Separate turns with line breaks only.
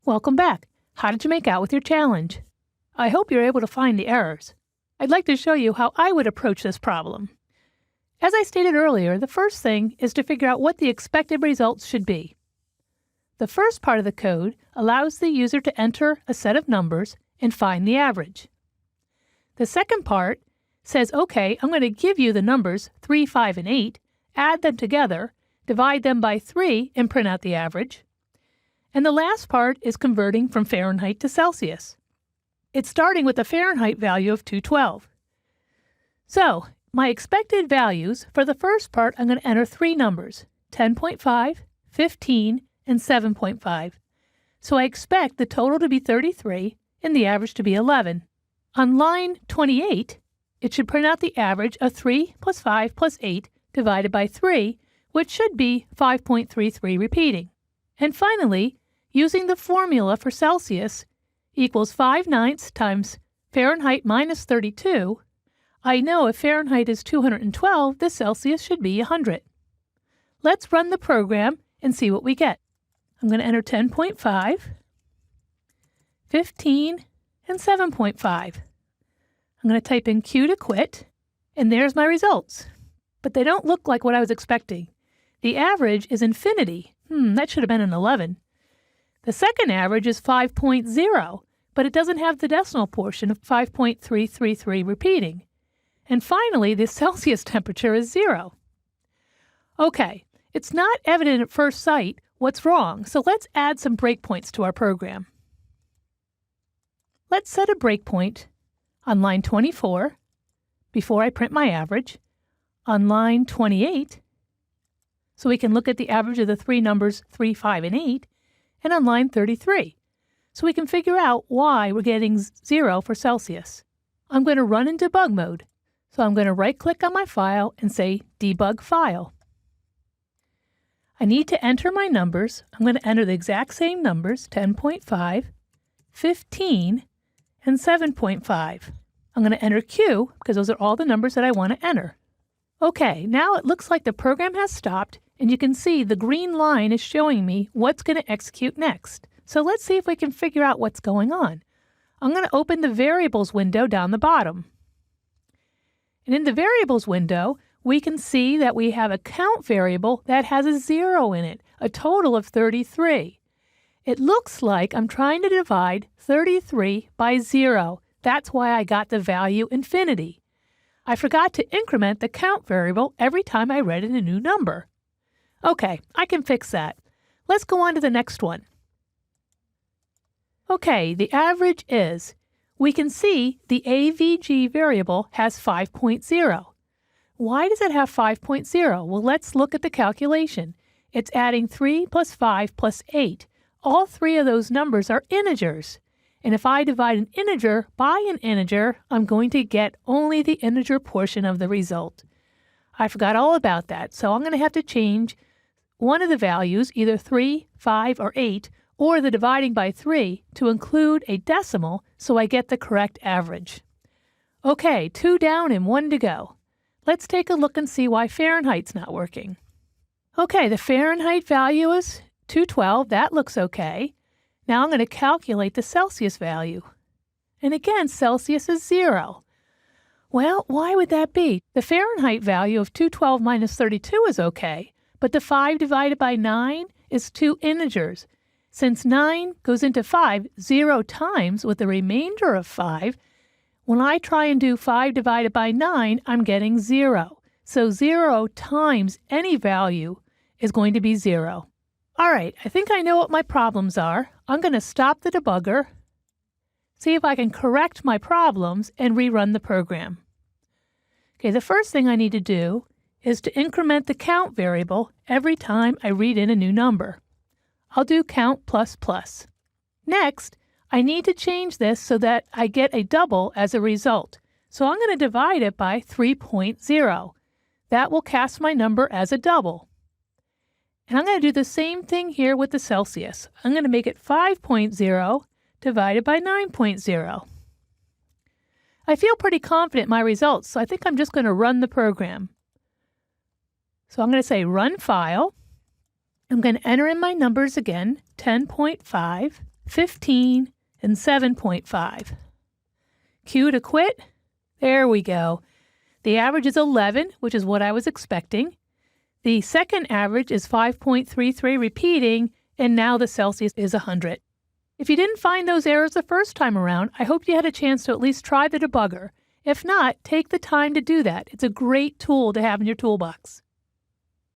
Welcome back. How did you make out with your challenge? I hope you're able to find the errors. I'd like to show you how I would approach this problem. As I stated earlier, the first thing is to figure out what the expected results should be. The first part of the code allows the user to enter a set of numbers and find the average. The second part says, okay, I'm going to give you the numbers 3, 5, and 8, add them together, divide them by 3, and print out the average. And the last part is converting from Fahrenheit to Celsius. It's starting with a Fahrenheit value of 212. So, my expected values for the first part, I'm going to enter 3 numbers, 10.5, 15, and 7.5. So I expect the total to be 33 and the average to be 11. On line 28, it should print out the average of 3 plus 5 plus 8 divided by 3, which should be 5.33 repeating. And finally, using the formula for Celsius equals 5/9 times Fahrenheit minus 32, I know if Fahrenheit is 212, the Celsius should be 100. Let's run the program and see what we get. I'm going to enter 10.5, 15, and 7.5. I'm going to type in Q to quit, and there's my results. But they don't look like what I was expecting. The average is infinity. That should have been an 11. The second average is 5.0, but it doesn't have the decimal portion of 5.333 repeating. And finally, the Celsius temperature is 0. Okay, it's not evident at first sight what's wrong, so let's add some breakpoints to our program. Let's set a breakpoint on line 24 before I print my average, on line 28, so we can look at the average of the 3 numbers 3, 5, and 8, and on line 33, so we can figure out why we're getting 0 for Celsius. I'm going to run in debug mode, so I'm going to right-click on my file and say Debug File. I need to enter my numbers. I'm going to enter the exact same numbers, 10.5, 15, and 7.5. I'm going to enter Q because those are all the numbers that I want to enter. Okay, now it looks like the program has stopped, and you can see the green line is showing me what's going to execute next. So let's see if we can figure out what's going on. I'm going to open the Variables window down the bottom. And in the Variables window, we can see that we have a count variable that has a 0 in it, a total of 33. It looks like I'm trying to divide 33 by 0. That's why I got the value infinity. I forgot to increment the count variable every time I read in a new number. Okay, I can fix that. Let's go on to the next one. Okay, the average is, we can see the AVG variable has 5.0. Why does it have 5.0? Well, let's look at the calculation. It's adding 3 plus 5 plus 8. All 3 of those numbers are integers. And if I divide an integer by an integer, I'm going to get only the integer portion of the result. I forgot all about that, so I'm going to have to change one of the values, either 3, 5, or 8, or the dividing by 3 to include a decimal so I get the correct average. Okay, 2 down and 1 to go. Let's take a look and see why Fahrenheit's not working. Okay, the Fahrenheit value is 212. That looks okay. Now I'm going to calculate the Celsius value. And again, Celsius is 0. Well, why would that be? The Fahrenheit value of 212 minus 32 is okay, but the 5 divided by 9 is 2 integers. Since 9 goes into 5 0 times with a remainder of 5, when I try and do 5 divided by 9, I'm getting 0. So 0 times any value is going to be 0. All right, I think I know what my problems are. I'm going to stop the debugger, see if I can correct my problems, and rerun the program. Okay, the first thing I need to do is to increment the count variable every time I read in a new number. I'll do count plus plus. Next, I need to change this so that I get a double as a result. So I'm going to divide it by 3.0. That will cast my number as a double. And I'm going to do the same thing here with the Celsius. I'm going to make it 5.0 divided by 9.0. I feel pretty confident in my results, so I think I'm just going to run the program. So I'm going to say Run File. I'm going to enter in my numbers again, 10.5, 15, and 7.5. Q to quit. There we go. The average is 11, which is what I was expecting. The second average is 5.33 repeating, and now the Celsius is 100. If you didn't find those errors the first time around, I hope you had a chance to at least try the debugger. If not, take the time to do that. It's a great tool to have in your toolbox.